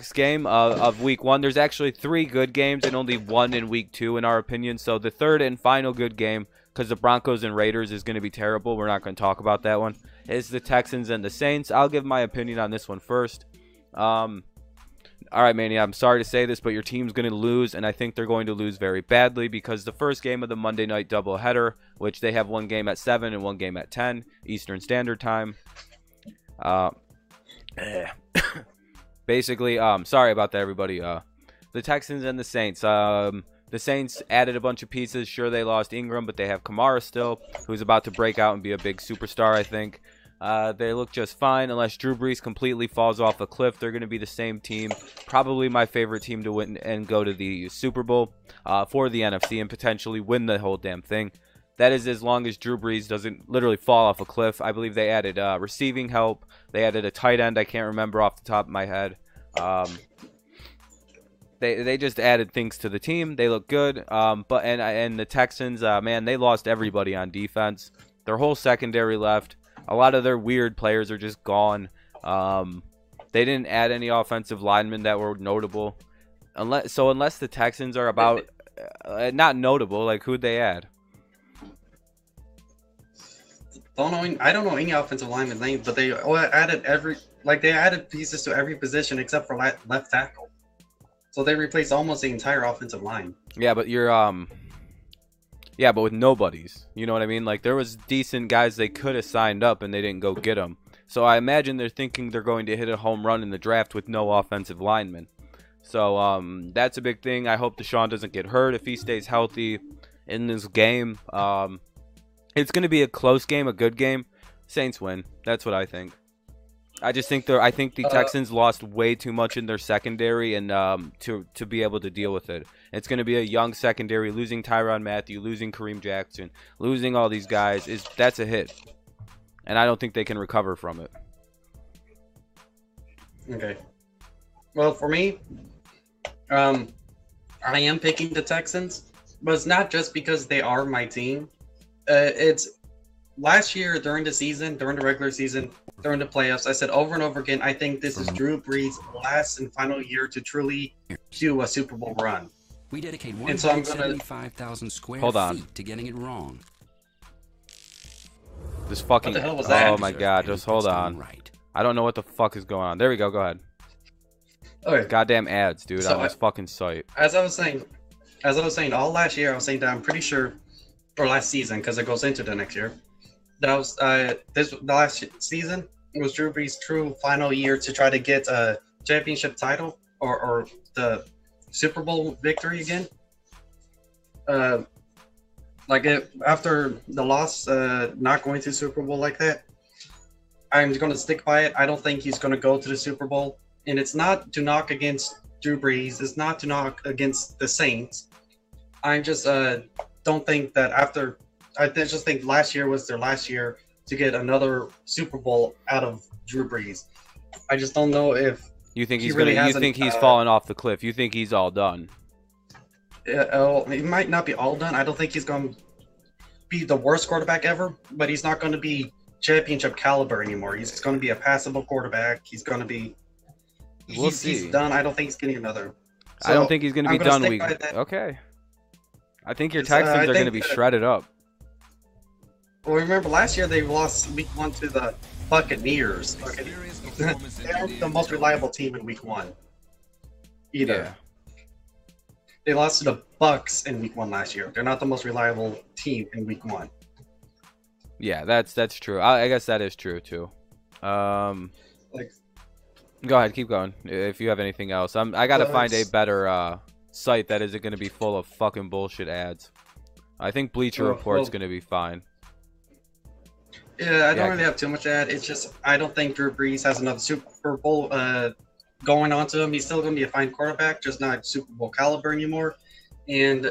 Next game of week 1. There's actually 3 good games and only 1 in week 2 in our opinion. So the third and final good game, because the Broncos and Raiders is going to be terrible, we're not going to talk about that one, is the Texans and the Saints. I'll give my opinion on this one first. All right, Manny, I'm sorry to say this, but your team's going to lose, and I think they're going to lose very badly because the first game of the Monday night doubleheader, which they have one game at 7 and one game at 10 Eastern Standard Time. Basically, sorry about that, everybody. The Texans and the Saints. The Saints added a bunch of pieces. Sure, they lost Ingram, but they have Kamara still, who's about to break out and be a big superstar, I think. They look just fine unless Drew Brees completely falls off a cliff. They're going to be the same team. Probably my favorite team to win and go to the Super Bowl for the NFC and potentially win the whole damn thing. That is as long as Drew Brees doesn't literally fall off a cliff. I believe they added receiving help. They added a tight end. I can't remember off the top of my head. They just added things to the team. They look good. But the Texans, man, they lost everybody on defense. Their whole secondary left. A lot of their weird players are just gone. They didn't add any offensive linemen that were notable. Unless the Texans are about not notable, like who'd they add? I don't know any offensive lineman names, but they added pieces to every position except for left tackle. So they replaced almost the entire offensive line. Yeah, but but with nobodies. You know what I mean? Like, there was decent guys they could have signed up, and they didn't go get them. So I imagine they're thinking they're going to hit a home run in the draft with no offensive linemen. So that's a big thing. I hope Deshaun doesn't get hurt if he stays healthy in this game. It's going to be a close game, a good game. Saints win. That's what I think. I think the Texans lost way too much in their secondary and to be able to deal with it. It's going to be a young secondary. Losing Tyrann Mathieu, losing Kareem Jackson, losing all these guys that's a hit, and I don't think they can recover from it. Okay. Well, for me, I am picking the Texans, but it's not just because they are my team. It's last year during the regular season, during the playoffs, I said over and over again, I think this is Drew Brees' last and final year to truly do a Super Bowl run. We dedicate And so I'm 175,000 square feet to getting it wrong. This fucking... What the hell was that? Oh my god, just hold on. Right. I don't know what the fuck is going on. There we go, go ahead. Okay. Goddamn ads, dude, So on this fucking site. As I was saying all last year, I was saying that I'm pretty sure, or last season, because it goes into the next year, that was the last season was Drew Brees' true final year to try to get a championship title or the Super Bowl victory again. After the loss, not going to the Super Bowl like that, I'm going to stick by it. I don't think he's going to go to the Super Bowl, and it's not to knock against Drew Brees. It's not to knock against the Saints. I just don't think that after. I just think last year was their last year to get another Super Bowl out of Drew Brees. I just don't know if you think he's really gonna. You think he's fallen off the cliff. You think he's all done. He might not be all done. I don't think he's going to be the worst quarterback ever, but he's not going to be championship caliber anymore. He's going to be a passable quarterback. He's going to be. He's done. I don't think he's getting another. So I don't think he's going to be done week. Okay. I think your Texans are going to be shredded up. Well, remember last year they lost week 1 to the Buccaneers. Okay. They aren't the most reliable team in week 1 either. Yeah. They lost to the Bucks in week 1 last year. They're not the most reliable team in week 1. Yeah, that's true. I guess that is true too. Go ahead, keep going. If you have anything else, I gotta find a better site that isn't gonna be full of fucking bullshit ads. I think Bleacher Report's gonna be fine. Yeah, I don't really have too much to add. It's just I don't think Drew Brees has another Super Bowl going on to him. He's still going to be a fine quarterback, just not Super Bowl caliber anymore. And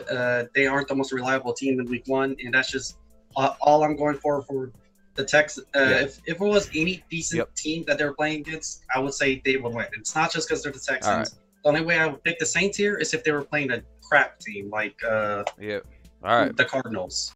they aren't the most reliable team in week 1. And that's just all I'm going for the Texans. If it was any decent team that they're playing against, I would say they would win. It's not just because they're the Texans. Right. The only way I would pick the Saints here is if they were playing a crap team like All right. the Cardinals.